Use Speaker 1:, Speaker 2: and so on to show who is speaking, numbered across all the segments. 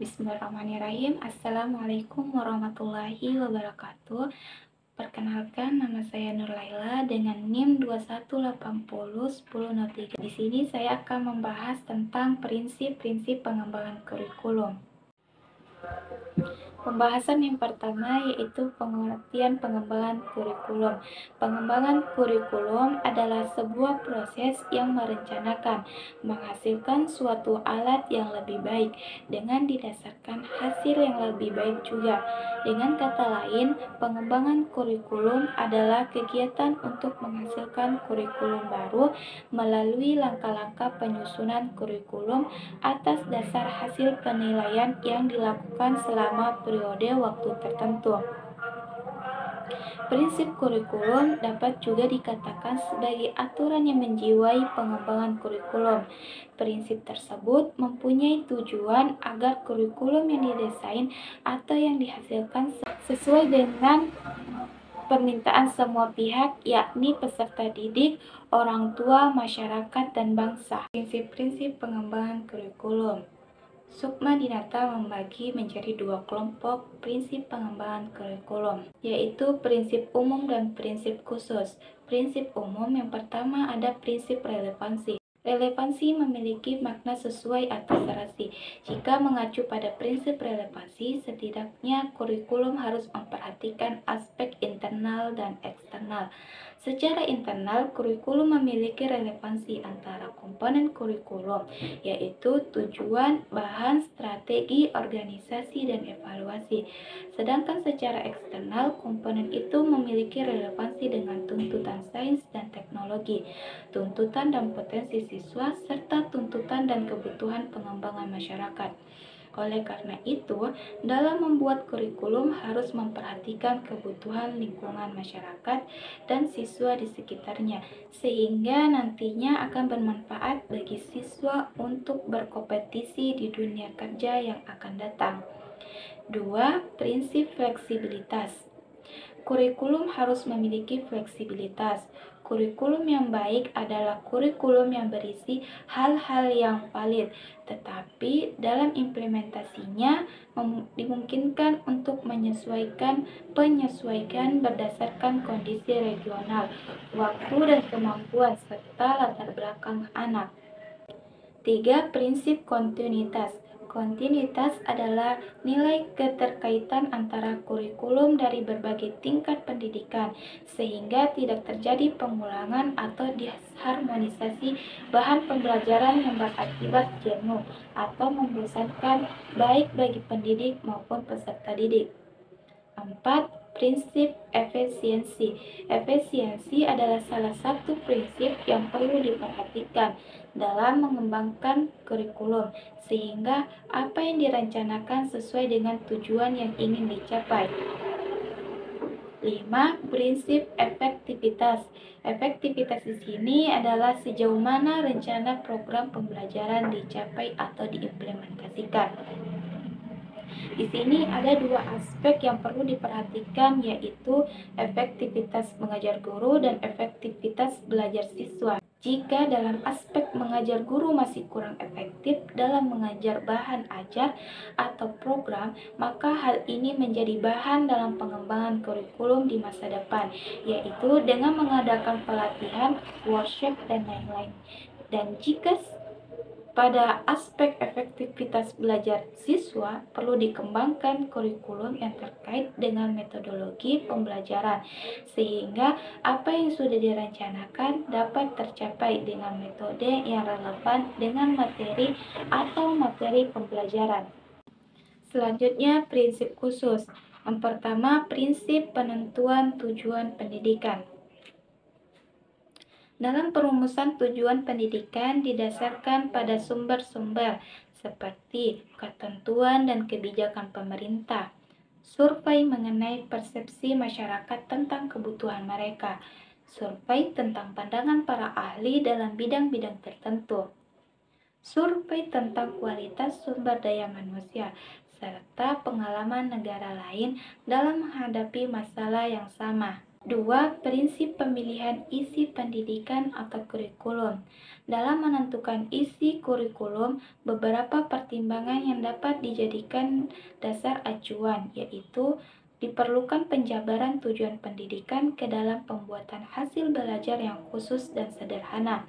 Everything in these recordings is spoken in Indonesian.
Speaker 1: Bismillahirrahmanirrahim. Assalamualaikum warahmatullahi wabarakatuh. Perkenalkan, nama saya Nur Laila dengan NIM 21801003. Di sini saya akan membahas tentang prinsip-prinsip pengembangan kurikulum. Pembahasan yang pertama yaitu pengertian pengembangan kurikulum. Pengembangan kurikulum adalah sebuah proses yang merencanakan, menghasilkan suatu alat yang lebih baik dengan didasarkan hasil yang lebih baik juga. Dengan kata lain, pengembangan kurikulum adalah kegiatan untuk menghasilkan kurikulum baru melalui langkah-langkah penyusunan kurikulum atas dasar hasil penilaian yang dilakukan selama periode waktu tertentu. Prinsip kurikulum dapat juga dikatakan sebagai aturan yang menjiwai pengembangan kurikulum. Prinsip tersebut mempunyai tujuan agar kurikulum yang didesain atau yang dihasilkan sesuai dengan permintaan semua pihak, yakni peserta didik, orang tua, masyarakat, dan bangsa. Prinsip-prinsip pengembangan kurikulum. Sukma Dinata membagi menjadi dua kelompok prinsip pengembangan kurikulum, yaitu prinsip umum dan prinsip khusus. Prinsip umum yang pertama ada prinsip relevansi. Relevansi memiliki makna sesuai atau serasi. Jika mengacu pada prinsip relevansi, setidaknya kurikulum harus memperhatikan aspek internal dan eksternal. Secara internal, kurikulum memiliki relevansi antara komponen kurikulum, yaitu tujuan, bahan, strategi, organisasi, dan evaluasi. Sedangkan secara eksternal, komponen itu memiliki relevansi dengan tuntutan sains dan teknologi, tuntutan dan potensi siswa, serta tuntutan dan kebutuhan pengembangan masyarakat. Oleh karena itu, dalam membuat kurikulum harus memperhatikan kebutuhan lingkungan masyarakat dan siswa di sekitarnya, sehingga nantinya akan bermanfaat bagi siswa untuk berkompetisi di dunia kerja yang akan datang. 2. Prinsip fleksibilitas. Kurikulum harus memiliki fleksibilitas. Kurikulum yang baik adalah kurikulum yang berisi hal-hal yang valid, tetapi dalam implementasinya dimungkinkan untuk penyesuaian berdasarkan kondisi regional, waktu dan kemampuan, serta latar belakang anak. 3. Prinsip kontinuitas. Kontinuitas adalah nilai keterkaitan antara kurikulum dari berbagai tingkat pendidikan, sehingga tidak terjadi pengulangan atau disharmonisasi bahan pembelajaran yang berakibat jenuh atau membosankan baik bagi pendidik maupun peserta didik. 4. Prinsip efisiensi. Efisiensi adalah salah satu prinsip yang perlu diperhatikan dalam mengembangkan kurikulum, sehingga apa yang direncanakan sesuai dengan tujuan yang ingin dicapai. 5. Prinsip efektivitas. Efektivitas di sini adalah sejauh mana rencana program pembelajaran dicapai atau diimplementasikan. Di sini ada dua aspek yang perlu diperhatikan, yaitu efektivitas mengajar guru dan efektivitas belajar siswa. Jika dalam aspek mengajar guru masih kurang efektif dalam mengajar bahan ajar atau program, maka hal ini menjadi bahan dalam pengembangan kurikulum di masa depan, yaitu dengan mengadakan pelatihan, workshop, dan lain-lain. Dan jika pada aspek efektivitas belajar siswa, perlu dikembangkan kurikulum yang terkait dengan metodologi pembelajaran, sehingga apa yang sudah direncanakan dapat tercapai dengan metode yang relevan dengan materi atau materi pembelajaran. Selanjutnya, prinsip khusus. Yang pertama, prinsip penentuan tujuan pendidikan. Dalam perumusan tujuan pendidikan didasarkan pada sumber-sumber seperti ketentuan dan kebijakan pemerintah, survei mengenai persepsi masyarakat tentang kebutuhan mereka, survei tentang pandangan para ahli dalam bidang-bidang tertentu, survei tentang kualitas sumber daya manusia, serta pengalaman negara lain dalam menghadapi masalah yang sama. 2. Prinsip pemilihan isi pendidikan atau kurikulum. Dalam menentukan isi kurikulum, beberapa pertimbangan yang dapat dijadikan dasar acuan, yaitu diperlukan penjabaran tujuan pendidikan ke dalam pembuatan hasil belajar yang khusus dan sederhana.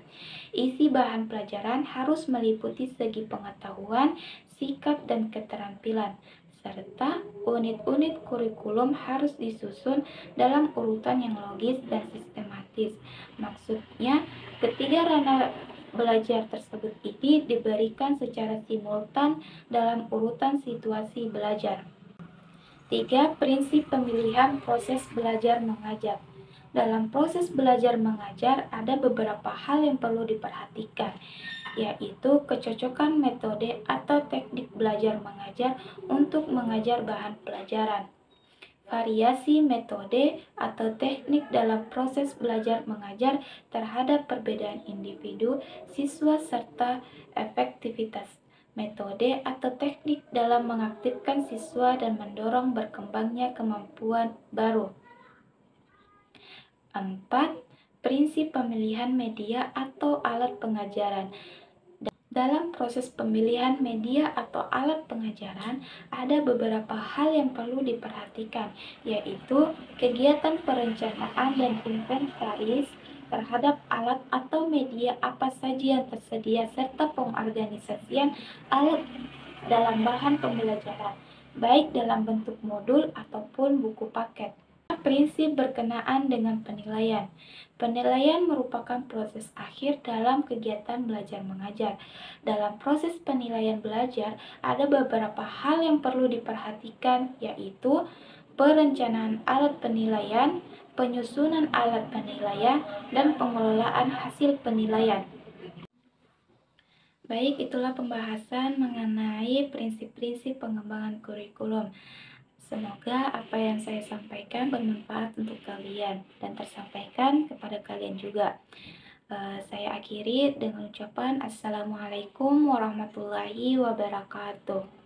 Speaker 1: Isi bahan pelajaran harus meliputi segi pengetahuan, sikap, dan keterampilan, serta unit-unit kurikulum harus disusun dalam urutan yang logis dan sistematis. Maksudnya, ketiga ranah belajar tersebut ini diberikan secara simultan dalam urutan situasi belajar. 3. Prinsip pemilihan proses belajar mengajar. Dalam proses belajar mengajar ada beberapa hal yang perlu diperhatikan, yaitu kecocokan metode atau teknik belajar mengajar untuk mengajar bahan pelajaran, variasi metode atau teknik dalam proses belajar mengajar terhadap perbedaan individu, siswa, serta efektivitas metode atau teknik dalam mengaktifkan siswa dan mendorong berkembangnya kemampuan baru. 4. Prinsip pemilihan media atau alat pengajaran. Dalam proses pemilihan media atau alat pengajaran, ada beberapa hal yang perlu diperhatikan, yaitu kegiatan perencanaan dan inventaris terhadap alat atau media apa saja yang tersedia, serta pengorganisasian alat dalam bahan pembelajaran, baik dalam bentuk modul ataupun buku paket. Prinsip berkenaan dengan penilaian. Penilaian merupakan proses akhir dalam kegiatan belajar mengajar. Dalam proses penilaian belajar, ada beberapa hal yang perlu diperhatikan, yaitu perencanaan alat penilaian, penyusunan alat penilaian, dan pengelolaan hasil penilaian. Baik, itulah pembahasan mengenai prinsip-prinsip pengembangan kurikulum. Semoga apa yang saya sampaikan bermanfaat untuk kalian dan tersampaikan kepada kalian juga. Saya akhiri dengan ucapan Assalamualaikum warahmatullahi wabarakatuh.